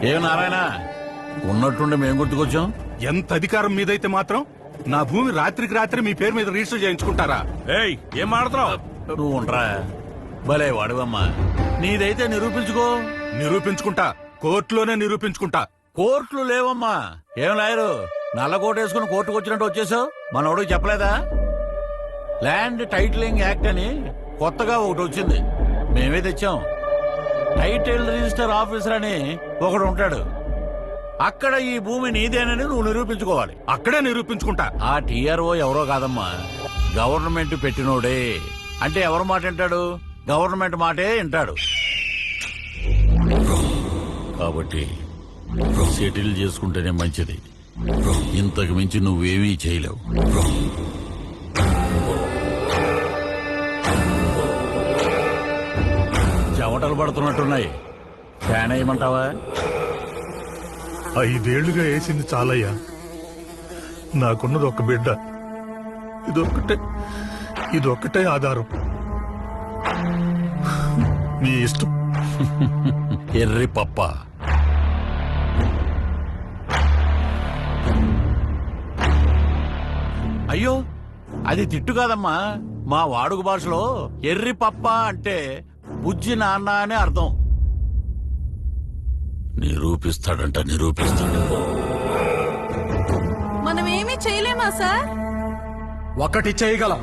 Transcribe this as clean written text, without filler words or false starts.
ఏ నారాయణ ఉన్నట్టుండి మేము గుర్తుకొచ్చాం. ఎంత అధికారం మీదైతే మాత్రం నా భూమి రాత్రికి రాత్రి మీ పేరు మీద రిజిస్టర్ చేయించుకుంటారా? ఏయ్ ఏం మాడుతున్నావు? నువ్వు ఉండరా, భలే వాడివమ్మా. నీదైతే నిరూపించుకో. నిరూపించుకుంటా, కోర్టులోనే నిరూపించుకుంటా. కోర్టులు లేవమ్మా. ఏం లాయరు నల్ల కోట వేసుకుని కోర్టుకు వచ్చినట్టు వచ్చేసావు? మనోడికి చెప్పలేదా? ల్యాండ్ టైటిలింగ్ యాక్ట్ అని కొత్తగా ఒకటి వచ్చింది, మేమే తెచ్చాం. టైటిల్ రిజిస్టర్ ఆఫీసర్ అని ఒకడు ఉంటాడు. అక్కడ ఈ భూమి నీదేనని నువ్వు నిరూపించుకోవాలి. అక్కడే నిరూపించుకుంటా. ఆ టీఆర్ఓ ఎవరో కాదమ్మా, గవర్నమెంట్ పెట్టినోడే. అంటే ఎవరి మాట వింటాడు? గవర్నమెంట్ మాటే వింటాడు. కాబట్టి సెటిల్ చేసుకుంటేనే మంచిది. ఇంతకు మించి నువ్వేమీ చేయలేవు. చెమటలు పడుతున్నట్టున్నాయి, ఫ్యాన్ వేయమంటావా? 5 ఏళ్లుగా వేసింది చాలయ్యా. నాకున్నది ఒక బిడ్డ, ఇదొక్కటే ఆధారం. మీ ఇష్టం. ఎర్రి పప్ప. అయ్యో అది తిట్టు కాదమ్మా. మా వాడుక భాషలో ఎర్రి పప్ప అంటే బుజ్జి నాన్న అని అర్థం. నిరూపిస్తాడంట, నిరూపిస్తాడు. మనమేమీ చేయలేమా సార్? ఒక్కటి చేయగలం.